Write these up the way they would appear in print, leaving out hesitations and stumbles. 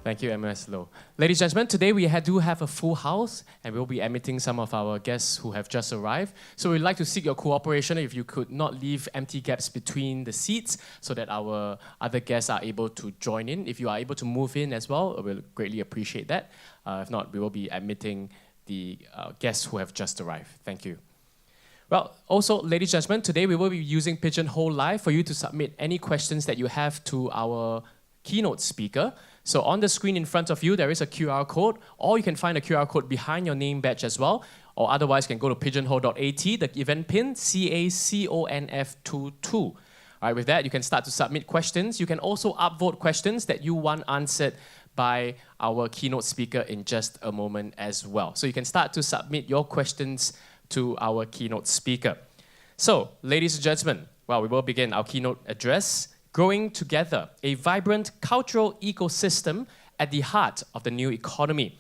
Thank you, MS Low. Ladies and gentlemen, today we do have a full house and we'll be admitting some of our guests who have just arrived. So we'd like to seek your cooperation if you could not leave empty gaps between the seats so that our other guests are able to join in. If you are able to move in as well, we'll greatly appreciate that. If not, we will be admitting the guests who have just arrived. Thank you. Well, also, ladies and gentlemen, today we will be using Pigeonhole Live for you to submit any questions that you have to our keynote speaker. So on the screen in front of you, there is a QR code, or you can find a QR code behind your name badge as well, or otherwise you can go to pigeonhole.at, the event pin, CACONF22. All right, with that, you can start to submit questions. You can also upvote questions that you want answered by our keynote speaker in just a moment as well. So you can start to submit your questions to our keynote speaker. So, ladies and gentlemen, well, we will begin our keynote address. Growing together, a vibrant cultural ecosystem at the heart of the new economy.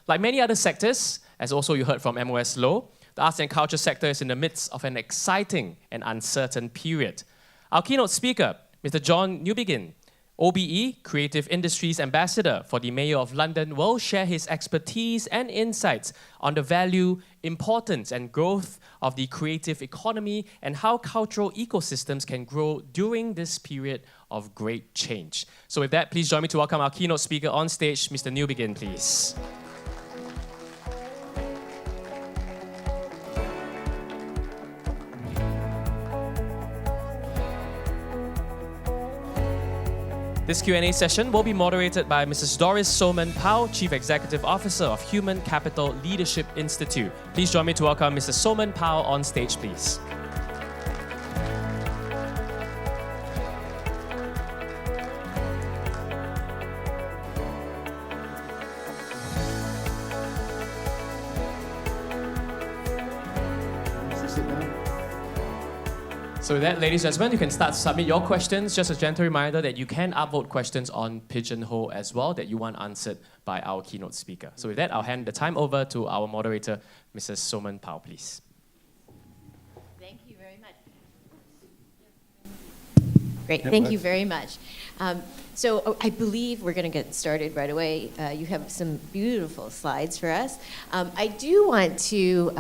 Like many other sectors, as also you heard from MOS Low, the arts and culture sector is in the midst of an exciting and uncertain period. Our keynote speaker, Mr. John Newbegin, OBE, Creative Industries Ambassador for the Mayor of London, will share his expertise and insights on the value, importance, and growth of the creative economy and how cultural ecosystems can grow during this period of great change. So with that, please join me to welcome our keynote speaker on stage, Mr. Newbegin, please. This Q&A session will be moderated by Mrs. Doris Soman Pao, Chief Executive Officer of Human Capital Leadership Institute. Please join me to welcome Mrs. Soman Pao on stage, please. So with that, ladies and gentlemen, you can start to submit your questions. Just a gentle reminder that you can upvote questions on Pigeonhole as well that you want answered by our keynote speaker. So with that, I'll hand the time over to our moderator, Mrs. Soman Pao, please. Thank you very much. Great, thank you very much. So I believe we're going to get started right away. You have some beautiful slides for us. I do want to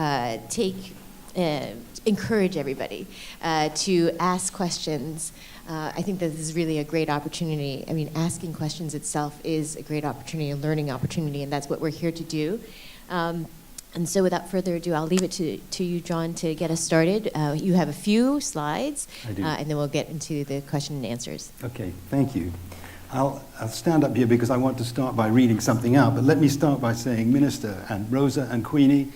encourage everybody to ask questions. I think that this is really a great opportunity. I mean, asking questions itself is a great opportunity, a learning opportunity, and that's what we're here to do. And so without further ado, I'll leave it to you, John, to get us started. You have a few slides, and then we'll get into the question and answers. Okay, thank you. I'll stand up here because I want to start by reading something out, but let me start by saying, Minister and Rosa and Queenie,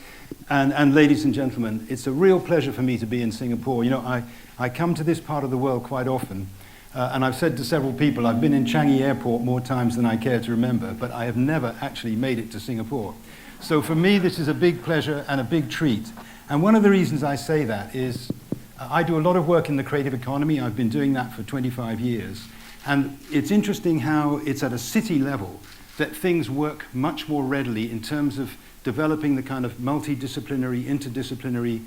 and ladies and gentlemen, it's a real pleasure for me to be in Singapore. You know, I come to this part of the world quite often, and I've said to several people, I've been in Changi Airport more times than I care to remember, but I have never actually made it to Singapore. So for me, this is a big pleasure and a big treat. And one of the reasons I say that is I do a lot of work in the creative economy. I've been doing that for 25 years. And it's interesting how it's at a city level that things work much more readily in terms of developing the kind of multidisciplinary, interdisciplinary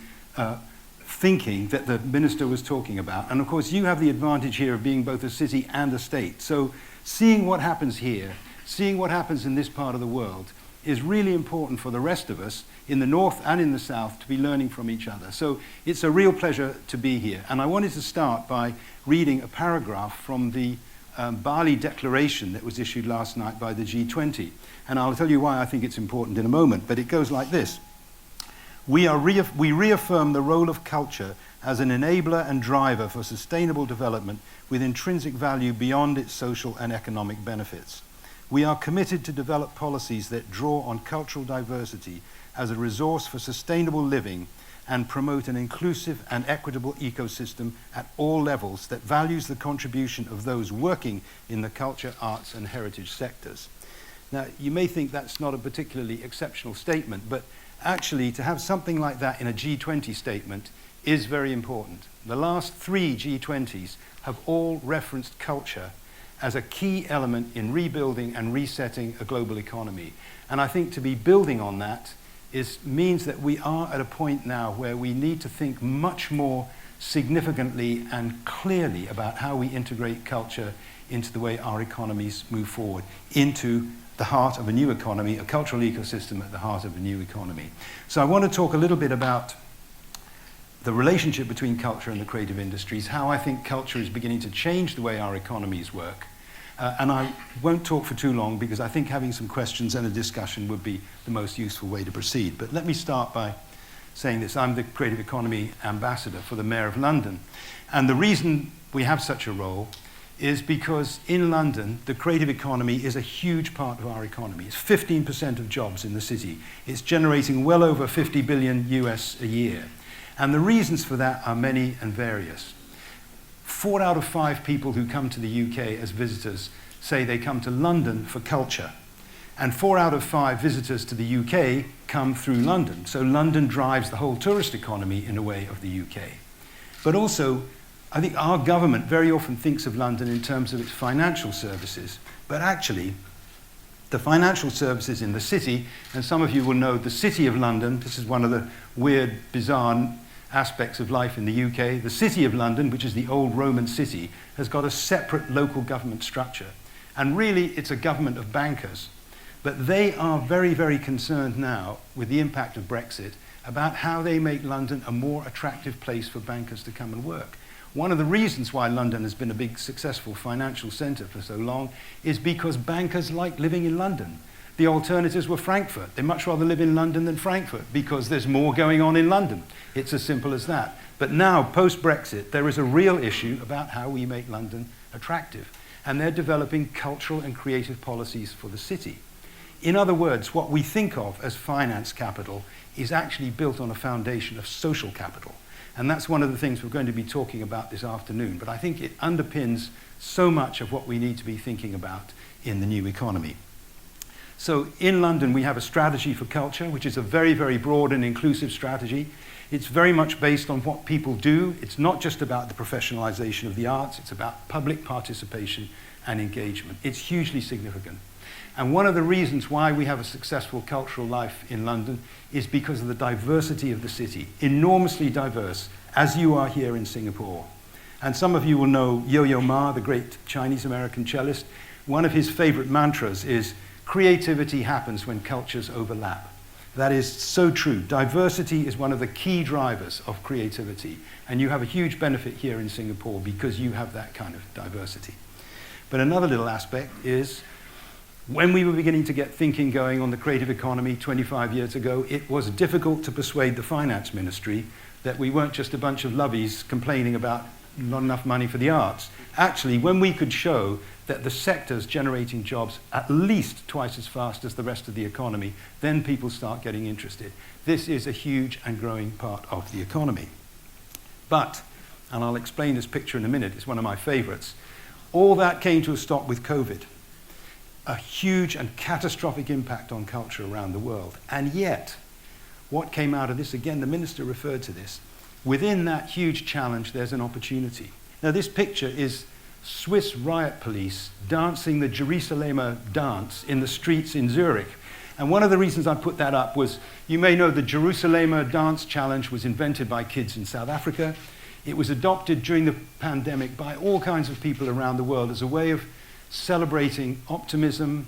thinking that the minister was talking about. And of course, you have the advantage here of being both a city and a state. So seeing what happens here, seeing what happens in this part of the world is really important for the rest of us in the north and in the south to be learning from each other. So it's a real pleasure to be here. And I wanted to start by reading a paragraph from the Bali Declaration that was issued last night by the G20. And I'll tell you why I think it's important in a moment, but it goes like this. We reaffirm the role of culture as an enabler and driver for sustainable development with intrinsic value beyond its social and economic benefits. We are committed to develop policies that draw on cultural diversity as a resource for sustainable living and promote an inclusive and equitable ecosystem at all levels that values the contribution of those working in the culture, arts, and heritage sectors. Now, you may think that's not a particularly exceptional statement, but actually to have something like that in a G20 statement is very important. The last 3 G20s have all referenced culture as a key element in rebuilding and resetting a global economy. And I think to be building on that means that we are at a point now where we need to think much more significantly and clearly about how we integrate culture into the way our economies move forward, into the heart of a new economy, a cultural ecosystem at the heart of a new economy. So I want to talk a little bit about the relationship between culture and the creative industries, how I think culture is beginning to change the way our economies work. And I won't talk for too long because I think having some questions and a discussion would be the most useful way to proceed. But let me start by saying this. I'm the Creative Economy Ambassador for the Mayor of London. And the reason we have such a role is because in London, the creative economy is a huge part of our economy. It's 15% of jobs in the city. It's generating well over 50 billion US a year. And the reasons for that are many and various. 4 out of 5 people who come to the UK as visitors say they come to London for culture. And 4 out of 5 visitors to the UK come through London. So London drives the whole tourist economy in a way of the UK. But also, I think our government very often thinks of London in terms of its financial services, but actually, the financial services in the city, and some of you will know the City of London, this is one of the weird, bizarre aspects of life in the UK, the City of London, which is the old Roman city, has got a separate local government structure. And really, it's a government of bankers. But they are very, very concerned now with the impact of Brexit about how they make London a more attractive place for bankers to come and work. One of the reasons why London has been a big successful financial centre for so long is because bankers like living in London. The alternatives were Frankfurt. They much rather live in London than Frankfurt because there's more going on in London. It's as simple as that. But now, post-Brexit, there is a real issue about how we make London attractive. And they're developing cultural and creative policies for the city. In other words, what we think of as finance capital is actually built on a foundation of social capital. And that's one of the things we're going to be talking about this afternoon. But I think it underpins so much of what we need to be thinking about in the new economy. So in London, we have a strategy for culture, which is a very, very broad and inclusive strategy. It's very much based on what people do. It's not just about the professionalization of the arts. It's about public participation and engagement. It's hugely significant. And one of the reasons why we have a successful cultural life in London is because of the diversity of the city, enormously diverse, as you are here in Singapore. And some of you will know Yo-Yo Ma, the great Chinese-American cellist. One of his favorite mantras is, creativity happens when cultures overlap. That is so true. Diversity is one of the key drivers of creativity. And you have a huge benefit here in Singapore because you have that kind of diversity. But another little aspect is, when we were beginning to get thinking going on the creative economy 25 years ago, it was difficult to persuade the finance ministry that we weren't just a bunch of lovies complaining about not enough money for the arts. Actually, when we could show that the sector's generating jobs at least twice as fast as the rest of the economy, then people start getting interested. This is a huge and growing part of the economy. But, and I'll explain this picture in a minute, it's one of my favorites, all that came to a stop with COVID. A huge and catastrophic impact on culture around the world. And yet, what came out of this, again, the minister referred to this, within that huge challenge, there's an opportunity. Now, this picture is Swiss riot police dancing the Jerusalem dance in the streets in Zurich. And one of the reasons I put that up was, you may know the Jerusalem dance challenge was invented by kids in South Africa. It was adopted during the pandemic by all kinds of people around the world as a way of celebrating optimism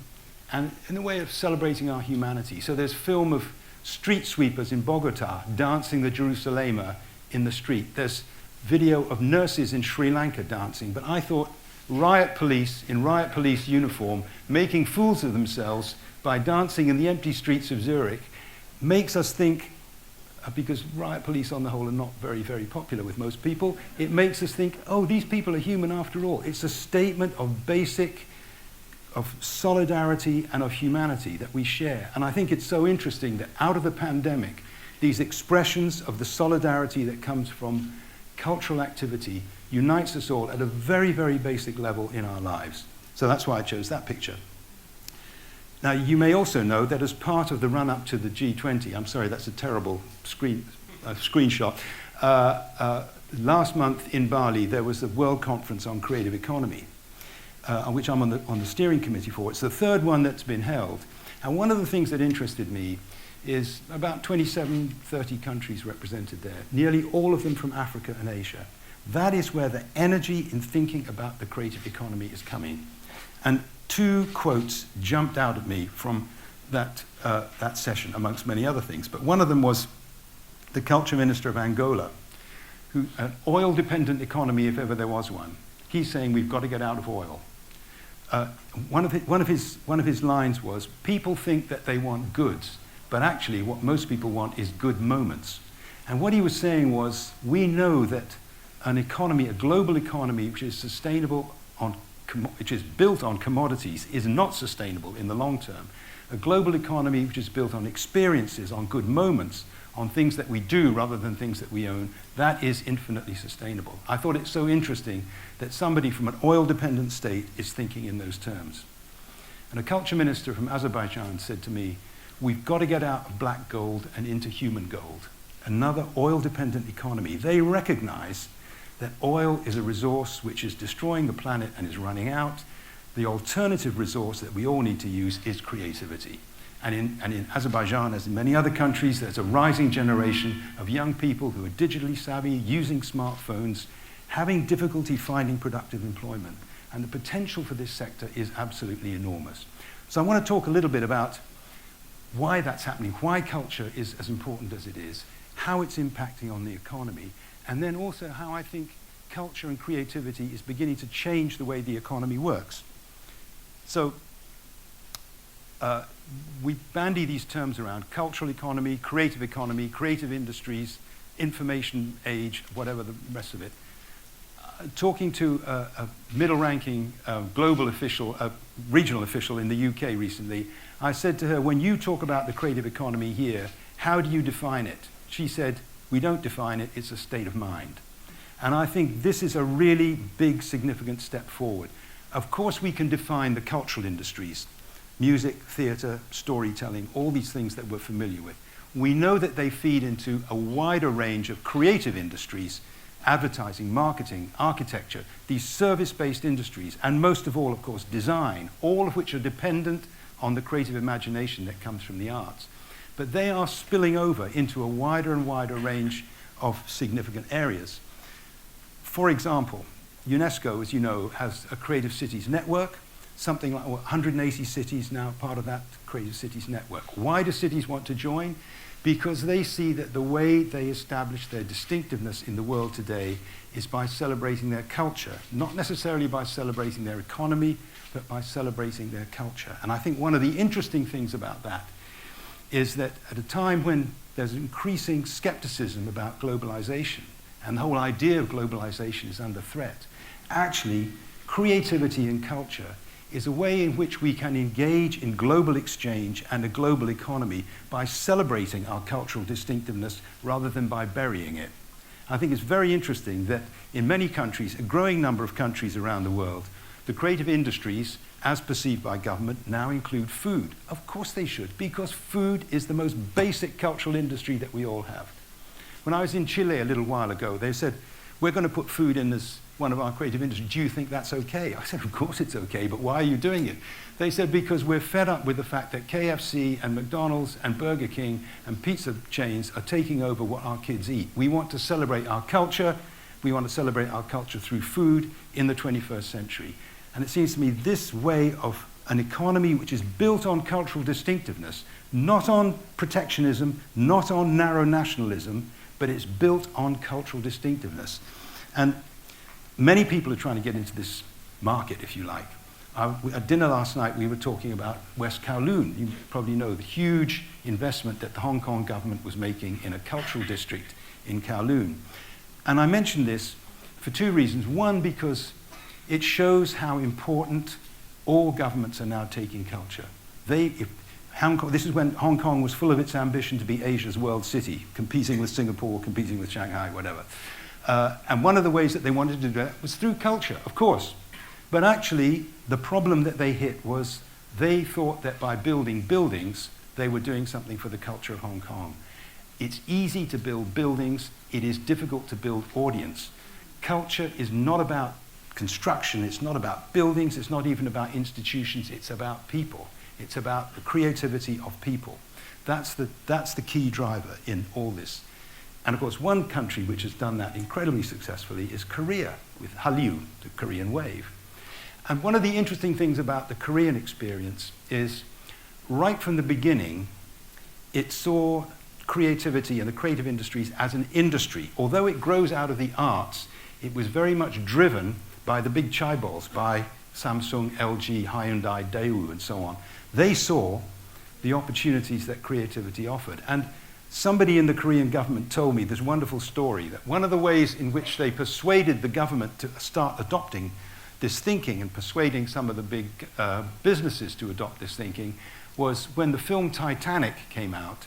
and in a way of celebrating our humanity. So there's film of street sweepers in Bogota dancing the Jerusalem in the street. There's video of nurses in Sri Lanka dancing. But I thought riot police in riot police uniform making fools of themselves by dancing in the empty streets of Zurich makes us think, because riot police on the whole are not very, very popular with most people, it makes us think, oh, these people are human after all. It's a statement of of solidarity and of humanity that we share. And I think it's so interesting that out of the pandemic, these expressions of the solidarity that comes from cultural activity unites us all at a very, very basic level in our lives. So that's why I chose that picture. Now, you may also know that as part of the run-up to the G20, I'm sorry, that's a terrible screenshot. Last month in Bali, there was the World Conference on Creative Economy, on which I'm on the steering committee for. It's the third one that's been held. And one of the things that interested me is about 27, 30 countries represented there, nearly all of them from Africa and Asia. That is where the energy in thinking about the creative economy is coming. And two quotes jumped out at me from that session, amongst many other things. But one of them was the culture minister of Angola, who, an oil-dependent economy, if ever there was one. He's saying we've got to get out of oil. One of his lines was, people think that they want goods, but actually what most people want is good moments. And what he was saying was, we know that an economy, a global economy which is sustainable which is built on commodities, is not sustainable in the long term. A global economy which is built on experiences, on good moments, on things that we do rather than things that we own, that is infinitely sustainable. I thought it's so interesting that somebody from an oil-dependent state is thinking in those terms. And a culture minister from Azerbaijan said to me, we've got to get out of black gold and into human gold. Another oil-dependent economy. They recognize that oil is a resource which is destroying the planet and is running out. The alternative resource that we all need to use is creativity. And in Azerbaijan, as in many other countries, there's a rising generation of young people who are digitally savvy, using smartphones, having difficulty finding productive employment. And the potential for this sector is absolutely enormous. So I want to talk a little bit about why that's happening, why culture is as important as it is, how it's impacting on the economy, and then also how I think culture and creativity is beginning to change the way the economy works. So we bandy these terms around: cultural economy, creative industries, information age, whatever the rest of it. Talking to a middle-ranking global official, a regional official in the UK recently, I said to her, when you talk about the creative economy here, how do you define it? She said, we don't define it, it's a state of mind. And I think this is a really big, significant step forward. Of course, we can define the cultural industries: music, theater, storytelling, all these things that we're familiar with. We know that they feed into a wider range of creative industries: advertising, marketing, architecture, these service-based industries, and most of all, of course, design, all of which are dependent on the creative imagination that comes from the arts. But they are spilling over into a wider and wider range of significant areas. For example, UNESCO, as you know, has a Creative Cities network, something like 180 cities now part of that Creative Cities network. Why do cities want to join? Because they see that the way they establish their distinctiveness in the world today is by celebrating their culture, not necessarily by celebrating their economy, but by celebrating their culture. And I think one of the interesting things about that is that at a time when there's increasing skepticism about globalization, and the whole idea of globalization is under threat, actually creativity and culture is a way in which we can engage in global exchange and a global economy by celebrating our cultural distinctiveness rather than by burying it. I think it's very interesting that in many countries, a growing number of countries around the world, the creative industries, as perceived by government, now include food. Of course they should, because food is the most basic cultural industry that we all have. When I was in Chile a little while ago, they said, we're going to put food in as one of our creative industries. Do you think that's okay? I said, of course it's okay, but why are you doing it? They said, because we're fed up with the fact that KFC and McDonald's and Burger King and pizza chains are taking over what our kids eat. We want to celebrate our culture. We want to celebrate our culture through food in the 21st century. And it seems to me this way of an economy which is built on cultural distinctiveness, not on protectionism, not on narrow nationalism, but it's built on cultural distinctiveness. And many people are trying to get into this market, if you like. At dinner last night, we were talking about West Kowloon. You probably know the huge investment that the Hong Kong government was making in a cultural district in Kowloon. And I mention this for two reasons. One, because it shows how important all governments are now taking culture. This is when Hong Kong was full of its ambition to be Asia's world city, competing with Singapore, competing with Shanghai, whatever. And one of the ways that they wanted to do that was through culture, of course. But actually, the problem that they hit was they thought that by building buildings, they were doing something for the culture of Hong Kong. It's easy to build buildings. It is difficult to build audience. Culture is not about construction. It's not about buildings. It's not even about institutions. It's about people. It's about the creativity of people. That's the key driver in all this. And of course, one country which has done that incredibly successfully is Korea, with Hallyu, the Korean wave. And one of the interesting things about the Korean experience is, right from the beginning, it saw creativity and the creative industries as an industry. Although it grows out of the arts, it was very much driven by the big chaebols, by Samsung, LG, Hyundai, Daewoo, and so on. They saw the opportunities that creativity offered. And somebody in the Korean government told me this wonderful story, that one of the ways in which they persuaded the government to start adopting this thinking and persuading some of the big businesses to adopt this thinking was when the film Titanic came out.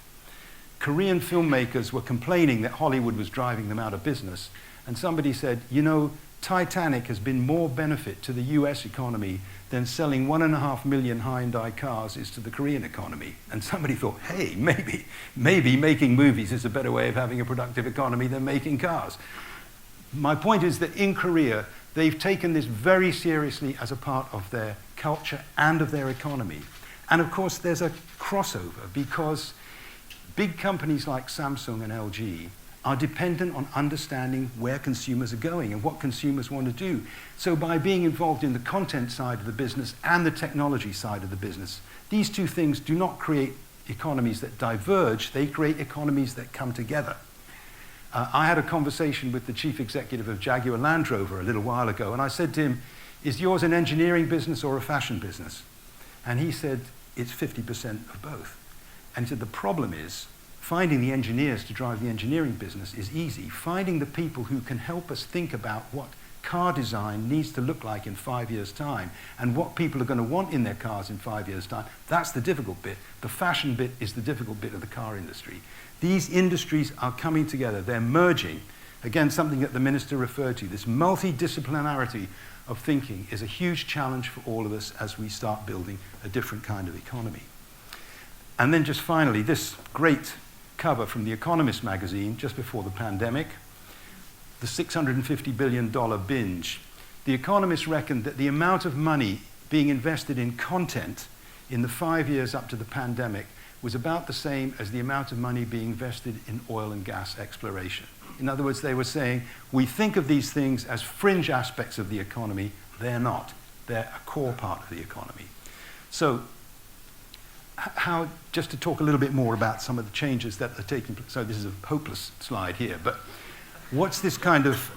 Korean filmmakers were complaining that Hollywood was driving them out of business. And somebody said, you know, Titanic has been more benefit to the US economy than selling 1.5 million Hyundai cars is to the Korean economy. And somebody thought, hey, maybe making movies is a better way of having a productive economy than making cars. My point is that in Korea, they've taken this very seriously as a part of their culture and of their economy. And of course, there's a crossover because big companies like Samsung and LG are dependent on understanding where consumers are going and what consumers want to do. So by being involved in the content side of the business and the technology side of the business, these two things do not create economies that diverge, they create economies that come together. I had a conversation with the chief executive of Jaguar Land Rover a little while ago, and I said to him, is yours an engineering business or a fashion business? And he said, it's 50% of both. And he said, the problem is, finding the engineers to drive the engineering business is easy. Finding the people who can help us think about what car design needs to look like in 5 years' time and what people are going to want in their cars in 5 years' time, that's the difficult bit. The fashion bit is the difficult bit of the car industry. These industries are coming together. They're merging. Again, something that the minister referred to. This multidisciplinarity of thinking is a huge challenge for all of us as we start building a different kind of economy. And then just finally, this great cover from The Economist magazine just before the pandemic, the $650 billion binge. The Economist reckoned that the amount of money being invested in content in the 5 years up to the pandemic was about the same as the amount of money being invested in oil and gas exploration. In other words, they were saying, we think of these things as fringe aspects of the economy. They're not. They're a core part of the economy. So just to talk a little bit more about some of the changes that are taking place. So this is a hopeless slide here, but what's this kind of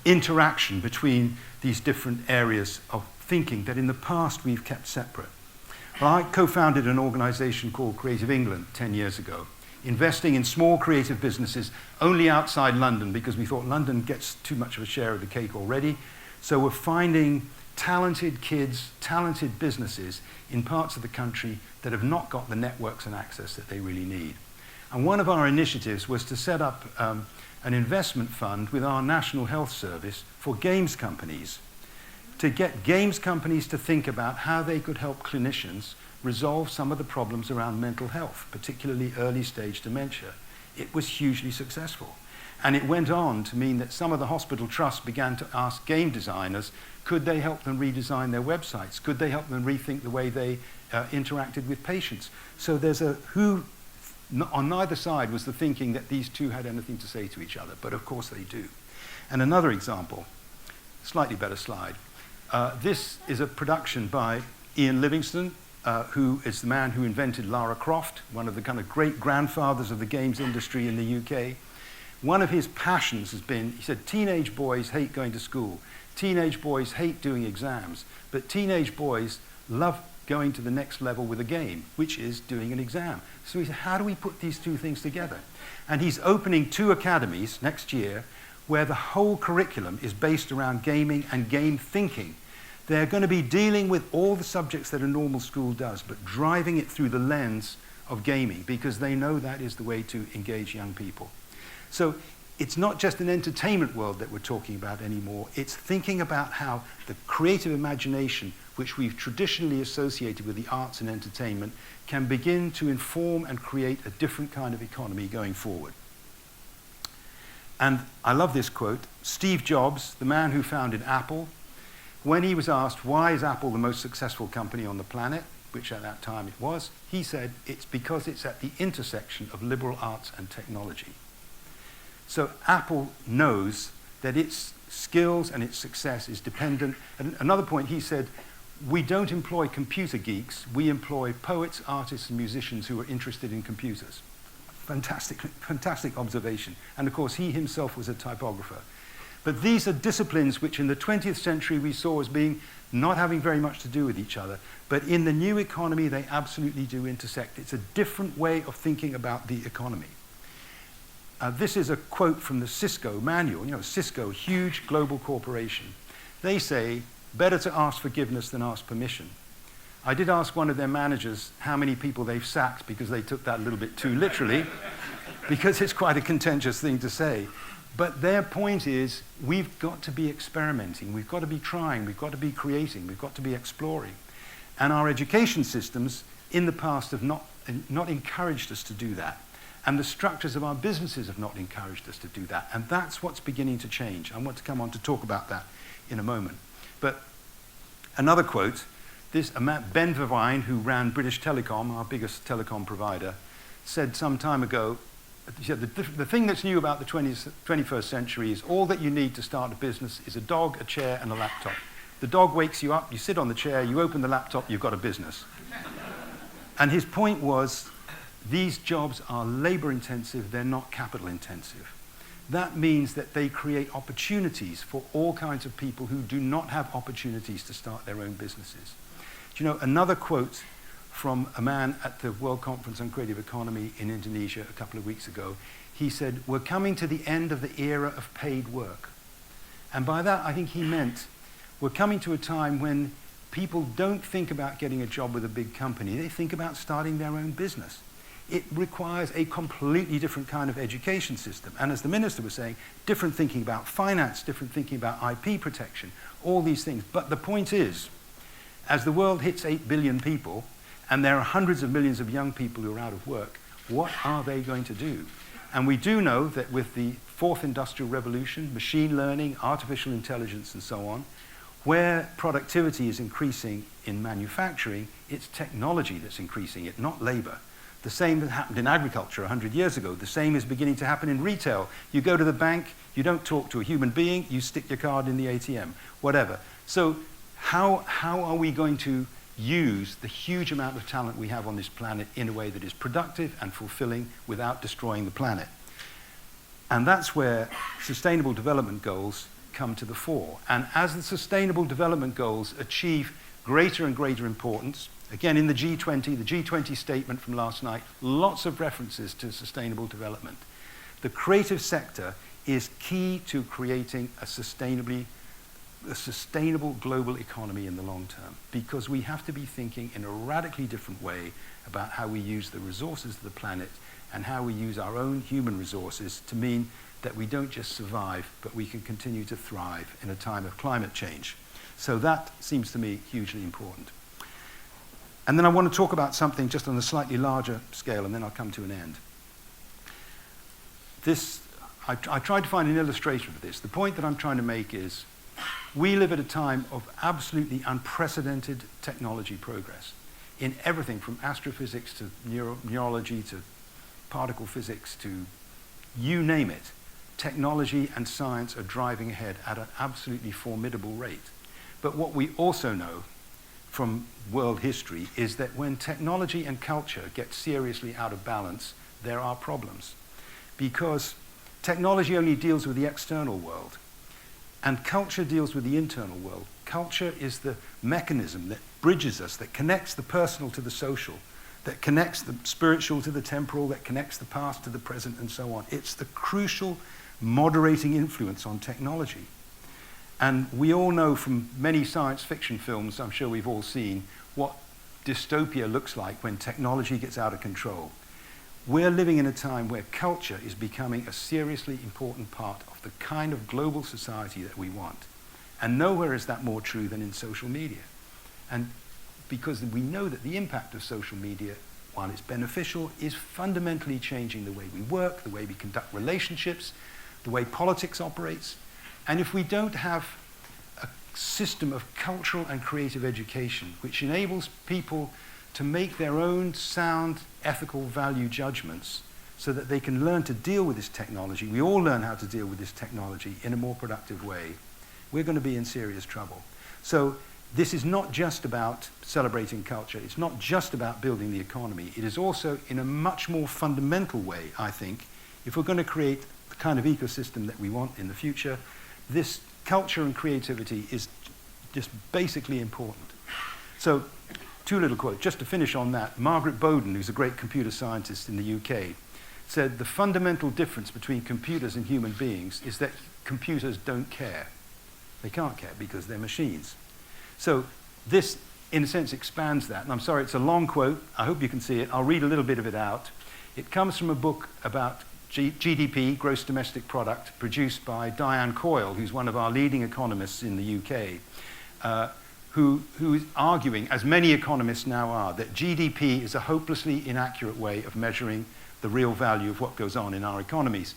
interaction between these different areas of thinking that in the past we've kept separate? Well, I co-founded an organization called Creative England 10 years ago, investing in small creative businesses only outside London because we thought London gets too much of a share of the cake already. So we're finding talented kids, talented businesses in parts of the country that have not got the networks and access that they really need. And one of our initiatives was to set up an investment fund with our National Health Service for games companies, to get games companies to think about how they could help clinicians resolve some of the problems around mental health, particularly early stage dementia. It was hugely successful. And it went on to mean that some of the hospital trusts began to ask game designers, could they help them redesign their websites? Could they help them rethink the way they interacted with patients? So there's on neither side was the thinking that these two had anything to say to each other, but of course they do. And another example, slightly better slide. This is a production by Ian Livingstone, who is the man who invented Lara Croft, one of the kind of great grandfathers of the games industry in the UK. One of his passions has been, he said, teenage boys hate going to school. Teenage boys hate doing exams, but teenage boys love going to the next level with a game, which is doing an exam. So he said, how do we put these two things together? And he's opening 2 academies next year where the whole curriculum is based around gaming and game thinking. They're going to be dealing with all the subjects that a normal school does, but driving it through the lens of gaming because they know that is the way to engage young people. So it's not just an entertainment world that we're talking about anymore. It's thinking about how the creative imagination, which we've traditionally associated with the arts and entertainment, can begin to inform and create a different kind of economy going forward. And I love this quote. Steve Jobs, the man who founded Apple, when he was asked, why is Apple the most successful company on the planet, which at that time it was, he said, it's because it's at the intersection of liberal arts and technology. So Apple knows that its skills and its success is dependent. And another point, he said, we don't employ computer geeks, we employ poets, artists, and musicians who are interested in computers. Fantastic observation. And of course, he himself was a typographer. But these are disciplines which in the 20th century we saw as being not having very much to do with each other. But in the new economy, they absolutely do intersect. It's a different way of thinking about the economy. This is a quote from the Cisco manual. You know, Cisco, huge global corporation. They say, better to ask forgiveness than ask permission. I did ask one of their managers how many people they've sacked because they took that a little bit too literally, because it's quite a contentious thing to say. But their point is, we've got to be experimenting, we've got to be trying, we've got to be creating, we've got to be exploring. And our education systems in the past have not encouraged us to do that. And the structures of our businesses have not encouraged us to do that. And that's what's beginning to change. I want to come on to talk about that in a moment. But another quote, Ben Verwijn, who ran British Telecom, our biggest telecom provider, said some time ago, he said, the thing that's new about the 21st century is all that you need to start a business is a dog, a chair, and a laptop. The dog wakes you up, you sit on the chair, you open the laptop, you've got a business. And his point was, these jobs are labor-intensive, they're not capital-intensive. That means that they create opportunities for all kinds of people who do not have opportunities to start their own businesses. Do you know, another quote from a man at the World Conference on Creative Economy in Indonesia a couple of weeks ago, he said, we're coming to the end of the era of paid work. And by that, I think he meant we're coming to a time when people don't think about getting a job with a big company, they think about starting their own business. It requires a completely different kind of education system. And as the minister was saying, different thinking about finance, different thinking about IP protection, all these things. But the point is, as the world hits 8 billion people, and there are hundreds of millions of young people who are out of work, what are they going to do? And we do know that with the fourth industrial revolution, machine learning, artificial intelligence, and so on, where productivity is increasing in manufacturing, it's technology that's increasing it, not labor. The same that happened in agriculture 100 years ago. The same is beginning to happen in retail. You go to the bank, you don't talk to a human being, you stick your card in the ATM, whatever. So how are we going to use the huge amount of talent we have on this planet in a way that is productive and fulfilling without destroying the planet? And that's where Sustainable Development Goals come to the fore. And as the Sustainable Development Goals achieve greater and greater importance, again, in the G20 statement from last night, lots of references to sustainable development. The creative sector is key to creating a sustainable global economy in the long term, because we have to be thinking in a radically different way about how we use the resources of the planet and how we use our own human resources to mean that we don't just survive, but we can continue to thrive in a time of climate change. So that seems to me hugely important. And then I want to talk about something just on a slightly larger scale, and then I'll come to an end. I tried to find an illustration for this. The point that I'm trying to make is, we live at a time of absolutely unprecedented technology progress in everything from astrophysics to neurology to particle physics to you name it. Technology and science are driving ahead at an absolutely formidable rate. But what we also know from world history is that when technology and culture get seriously out of balance, there are problems. Because technology only deals with the external world, and culture deals with the internal world. Culture is the mechanism that bridges us, that connects the personal to the social, that connects the spiritual to the temporal, that connects the past to the present, and so on. It's the crucial moderating influence on technology. And we all know from many science fiction films, I'm sure we've all seen, what dystopia looks like when technology gets out of control. We're living in a time where culture is becoming a seriously important part of the kind of global society that we want. And nowhere is that more true than in social media. And because we know that the impact of social media, while it's beneficial, is fundamentally changing the way we work, the way we conduct relationships, the way politics operates. And if we don't have a system of cultural and creative education which enables people to make their own sound, ethical value judgments so that they can learn to deal with this technology, we all learn how to deal with this technology in a more productive way, we're going to be in serious trouble. So this is not just about celebrating culture. It's not just about building the economy. It is also, in a much more fundamental way, I think, if we're going to create the kind of ecosystem that we want in the future, this culture and creativity is just basically important. So, two little quotes. Just to finish on that, Margaret Bowden, who's a great computer scientist in the UK, said the fundamental difference between computers and human beings is that computers don't care. They can't care because they're machines. So this, in a sense, expands that. And I'm sorry, it's a long quote. I hope you can see it. I'll read a little bit of it out. It comes from a book about GDP, Gross Domestic Product, produced by Diane Coyle, who's one of our leading economists in the UK, who is arguing, as many economists now are, that GDP is a hopelessly inaccurate way of measuring the real value of what goes on in our economies.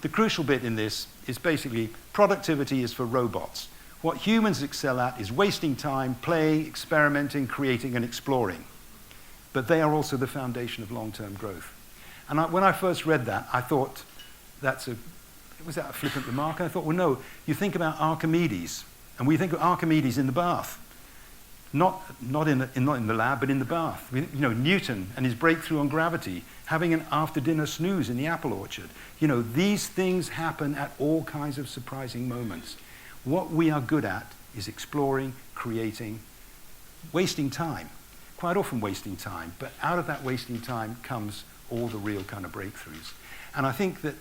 The crucial bit in this is basically productivity is for robots. What humans excel at is wasting time, playing, experimenting, creating, and exploring. But they are also the foundation of long-term growth. And when I first read that, I thought, was that a flippant remark? And I thought, well, no, you think about Archimedes, and we think of Archimedes in the bath. Not in the lab, but in the bath. Newton and his breakthrough on gravity, having an after-dinner snooze in the apple orchard. These things happen at all kinds of surprising moments. What we are good at is exploring, creating, wasting time. Quite often wasting time, but out of that wasting time comes all the real kind of breakthroughs. And I think that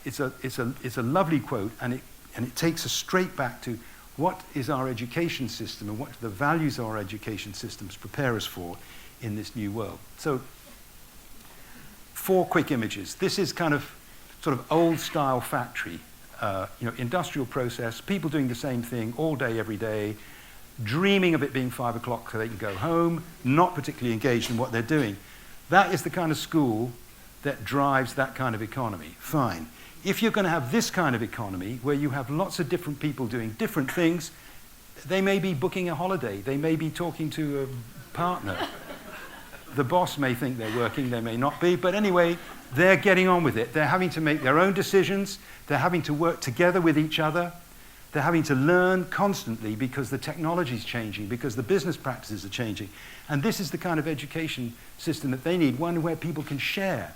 it's a lovely quote, and it takes us straight back to what is our education system and what the values of our education systems prepare us for in this new world. So, 4 quick images. This is kind of sort of old-style factory, industrial process, people doing the same thing all day, every day, dreaming of it being 5 o'clock so they can go home, not particularly engaged in what they're doing. That is the kind of school that drives that kind of economy. Fine. If you're going to have this kind of economy where you have lots of different people doing different things, they may be booking a holiday, they may be talking to a partner. The boss may think they're working, they may not be, but anyway, they're getting on with it. They're having to make their own decisions, they're having to work together with each other, they're having to learn constantly because the technology is changing, because the business practices are changing. And this is the kind of education system that they need, one where people can share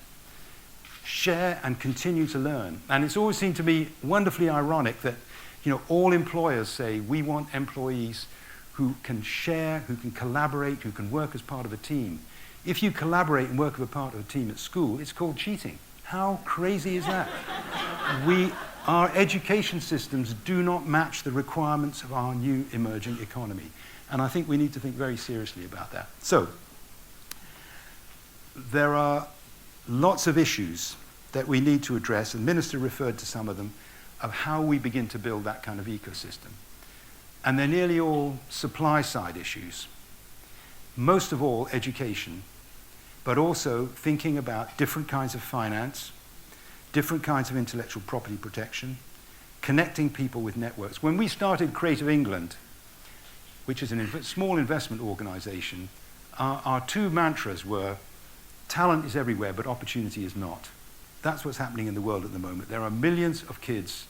and continue to learn. And it's always seemed to me wonderfully ironic that all employers say we want employees who can share, who can collaborate, who can work as part of a team. If you collaborate and work as a part of a team at school, it's called cheating. How crazy is that? Our education systems do not match the requirements of our new emerging economy. And I think we need to think very seriously about that. So, there are lots of issues that we need to address, and the Minister referred to some of them, of how we begin to build that kind of ecosystem. And they're nearly all supply-side issues. Most of all, education, but also thinking about different kinds of finance, different kinds of intellectual property protection, connecting people with networks. When we started Creative England, which is a small investment organization, our 2 mantras were, talent is everywhere, but opportunity is not. That's what's happening in the world at the moment. There are millions of kids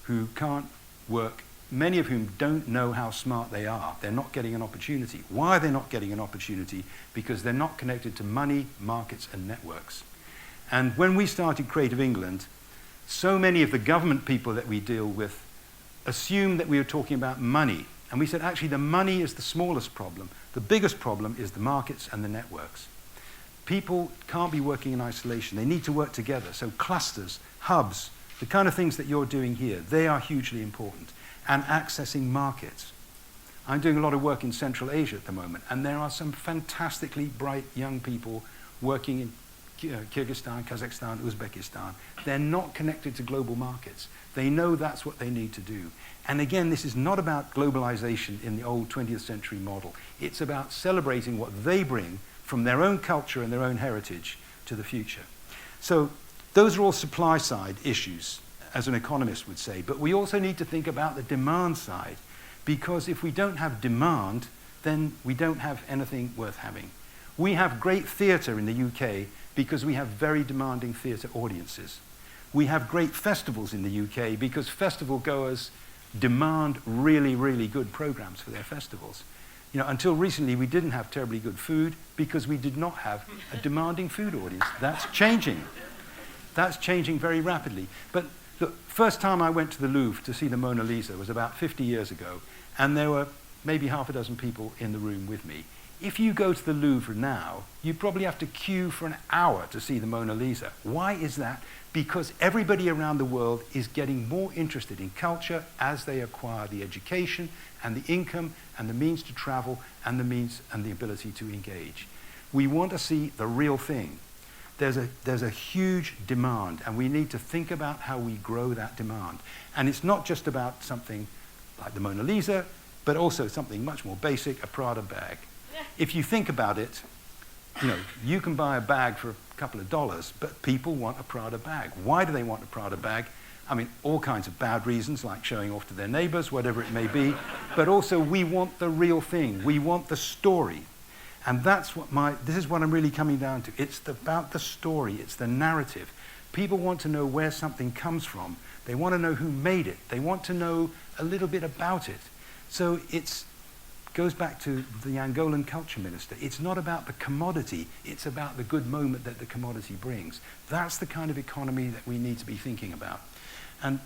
who can't work, many of whom don't know how smart they are. They're not getting an opportunity. Why are they not getting an opportunity? Because they're not connected to money, markets, and networks. And when we started Creative England, so many of the government people that we deal with assumed that we were talking about money. And we said, actually, the money is the smallest problem. The biggest problem is the markets and the networks. People can't be working in isolation. They need to work together. So clusters, hubs, the kind of things that you're doing here, they are hugely important. And accessing markets. I'm doing a lot of work in Central Asia at the moment, and there are some fantastically bright young people working in Kyrgyzstan, Kazakhstan, Uzbekistan. They're not connected to global markets. They know that's what they need to do. And again, this is not about globalization in the old 20th century model. It's about celebrating what they bring from their own culture and their own heritage to the future. So those are all supply side issues, as an economist would say. But we also need to think about the demand side, because if we don't have demand, then we don't have anything worth having. We have great theatre in the UK because we have very demanding theatre audiences. We have great festivals in the UK because festival goers demand really, really good programs for their festivals. You know, until recently, we didn't have terribly good food because we did not have a demanding food audience. That's changing. That's changing very rapidly. But the first time I went to the Louvre to see the Mona Lisa was about 50 years ago, and there were maybe half a dozen people in the room with me. If you go to the Louvre now, you probably have to queue for an hour to see the Mona Lisa. Why is that? Because everybody around the world is getting more interested in culture as they acquire the education and the income and the means to travel and the means and the ability to engage. We want to see the real thing. There's a huge demand, and we need to think about how we grow that demand. And it's not just about something like the Mona Lisa, but also something much more basic, a Prada bag. If you think about it, you know, you can buy a bag for a couple of dollars, but people want a Prada bag. Why do they want a Prada bag? I mean, all kinds of bad reasons, like showing off to their neighbors, whatever it may be. But also, we want the real thing. We want the story. And that's what this is what I'm really coming down to. It's about the story. It's the narrative. People want to know where something comes from. They want to know who made it. They want to know a little bit about it. So it goes back to the Angolan culture minister. It's not about the commodity. It's about the good moment that the commodity brings. That's the kind of economy that we need to be thinking about. And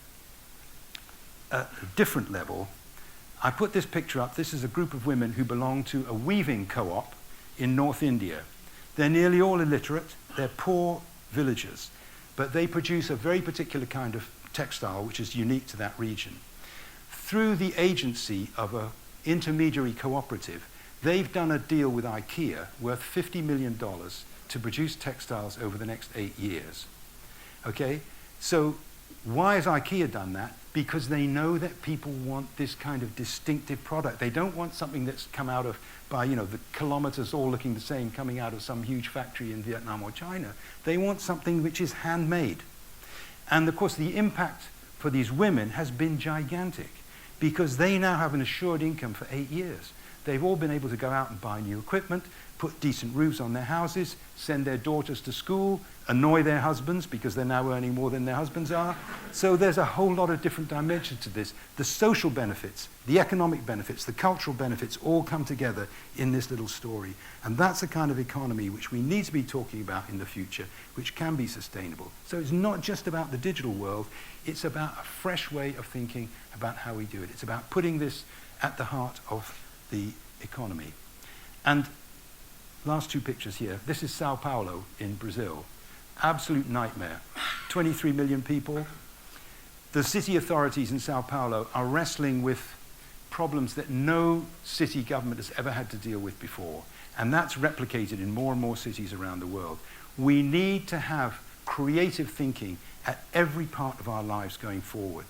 at a different level, I put this picture up. This is a group of women who belong to a weaving co-op in North India. They're nearly all illiterate. They're poor villagers. But they produce a very particular kind of textile which is unique to that region. Through the agency of an intermediary cooperative, they've done a deal with IKEA worth $50 million to produce textiles over the next 8 years. Okay? So why has IKEA done that? Because they know that people want this kind of distinctive product. They don't want something that's come out of, by, you know, the kilometers all looking the same coming out of some huge factory in Vietnam or China. They want something which is handmade. And of course, the impact for these women has been gigantic because they now have an assured income for 8 years. They've all been able to go out and buy new equipment, put decent roofs on their houses, send their daughters to school, annoy their husbands because they're now earning more than their husbands are. So there's a whole lot of different dimensions to this. The social benefits, the economic benefits, the cultural benefits all come together in this little story. And that's the kind of economy which we need to be talking about in the future, which can be sustainable. So it's not just about the digital world, it's about a fresh way of thinking about how we do it. It's about putting this at the heart of the economy. And last two pictures here. This is Sao Paulo in Brazil. Absolute nightmare. 23 million people. The city authorities in Sao Paulo are wrestling with problems that no city government has ever had to deal with before. And that's replicated in more and more cities around the world. We need to have creative thinking at every part of our lives going forward.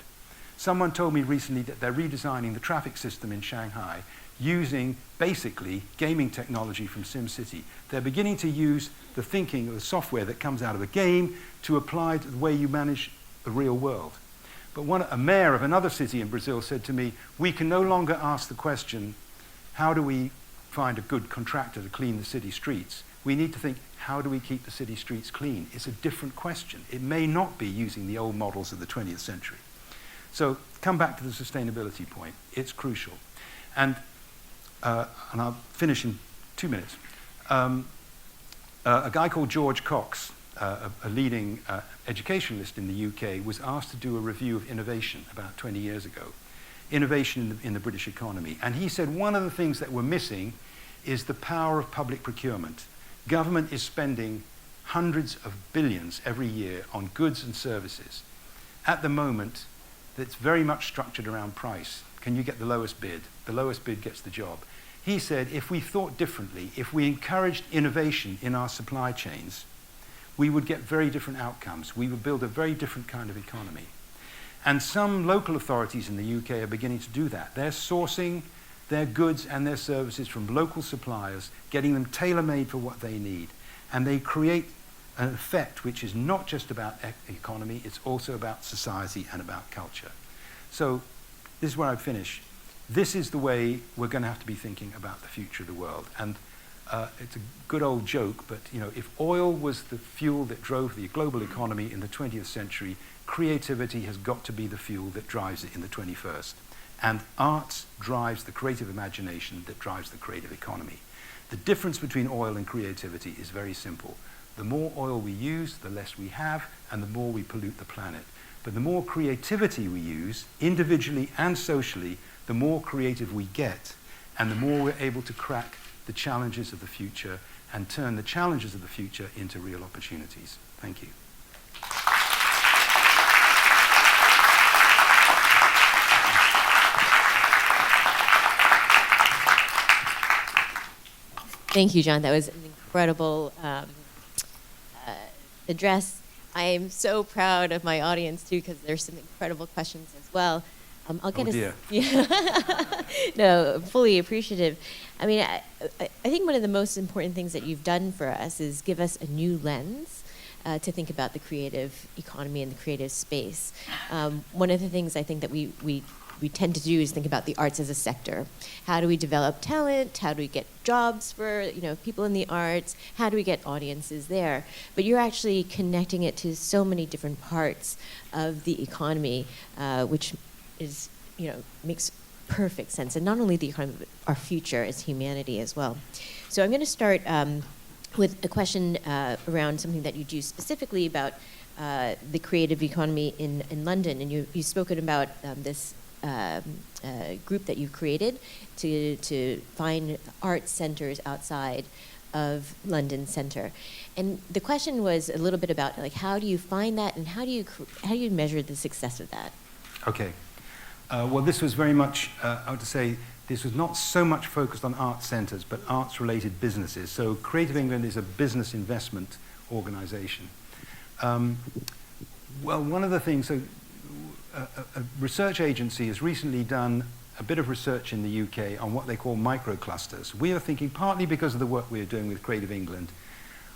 Someone told me recently that they're redesigning the traffic system in Shanghai using basically gaming technology from SimCity. They're beginning to use the thinking of the software that comes out of a game to apply to the way you manage the real world. But a mayor of another city in Brazil said to me, we can no longer ask the question, how do we find a good contractor to clean the city streets? We need to think, how do we keep the city streets clean? It's a different question. It may not be using the old models of the 20th century. So come back to the sustainability point. It's crucial. And I'll finish in 2 minutes. A guy called George Cox, a leading educationalist in the UK, was asked to do a review of innovation about 20 years ago, innovation in the British economy. And he said one of the things that we're missing is the power of public procurement. Government is spending hundreds of billions every year on goods and services. At the moment, it's very much structured around price. Can you get the lowest bid? The lowest bid gets the job. He said if we thought differently, if we encouraged innovation in our supply chains, we would get very different outcomes. We would build a very different kind of economy. And some local authorities in the UK are beginning to do that. They're sourcing their goods and their services from local suppliers, getting them tailor-made for what they need. And they create an effect which is not just about economy, it's also about society and about culture. So this is where I finish. This is the way we're going to have to be thinking about the future of the world. And it's a good old joke, but if oil was the fuel that drove the global economy in the 20th century, creativity has got to be the fuel that drives it in the 21st. And art drives the creative imagination that drives the creative economy. The difference between oil and creativity is very simple. The more oil we use, the less we have, and the more we pollute the planet. But the more creativity we use, individually and socially, the more creative we get, and the more we're able to crack the challenges of the future and turn the challenges of the future into real opportunities. Thank you. Thank you, John. That was an incredible address. I am so proud of my audience, too, because there's some incredible questions as well. I'll get No, fully appreciative. I mean, I think one of the most important things that you've done for us is give us a new lens to think about the creative economy and the creative space. One of the things I think that we tend to do is think about the arts as a sector. How do we develop talent? How do we get jobs for people in the arts? How do we get audiences there? But you're actually connecting it to so many different parts of the economy, which is makes perfect sense. And not only the economy, but our future as humanity as well. So I'm going to start with a question around something that you do specifically about the creative economy in London. And you've spoken about this group that you've created to find art centers outside of London Center. And the question was a little bit about how do you find that, and how do you measure the success of that? Okay. Well, this was very much, I would say, this was not so much focused on art centers, but arts-related businesses. So Creative England is a business investment organization. Well, one of the things, a research agency has recently done a bit of research in the UK on what they call microclusters. We are thinking, partly because of the work we're doing with Creative England,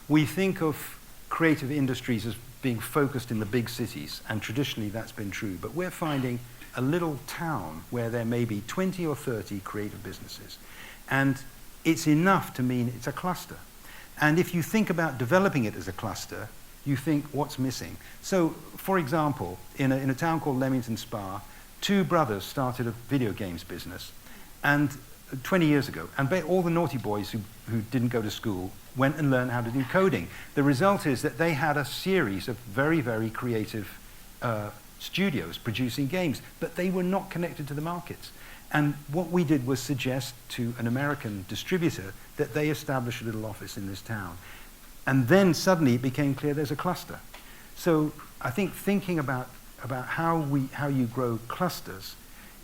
we think of creative industries as being focused in the big cities, and traditionally that's been true. But we're finding a little town where there may be 20 or 30 creative businesses. And it's enough to mean it's a cluster. And if you think about developing it as a cluster, you think, what's missing? So, for example, in a town called Leamington Spa, two brothers started a video games business, and 20 years ago, and all the naughty boys who didn't go to school went and learned how to do coding. The result is that they had a series of very, very creative studios producing games, but they were not connected to the markets. And what we did was suggest to an American distributor that they establish a little office in this town. And then suddenly it became clear there's a cluster. So I think thinking about how you grow clusters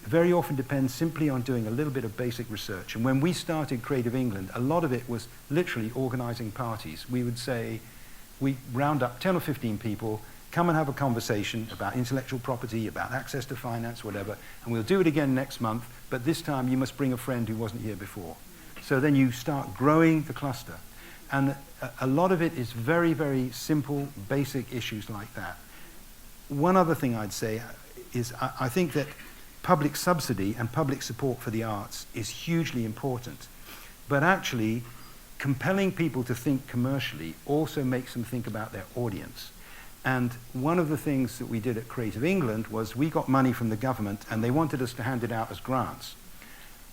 very often depends simply on doing a little bit of basic research. And when we started Creative England, a lot of it was literally organizing parties. We would say, we round up 10 or 15 people, come and have a conversation about intellectual property, about access to finance, whatever, and we'll do it again next month, but this time you must bring a friend who wasn't here before. So then you start growing the cluster. And a lot of it is very, very simple, basic issues like that. One other thing I'd say is I think that public subsidy and public support for the arts is hugely important. But actually, compelling people to think commercially also makes them think about their audience. And one of the things that we did at Creative England was we got money from the government and they wanted us to hand it out as grants.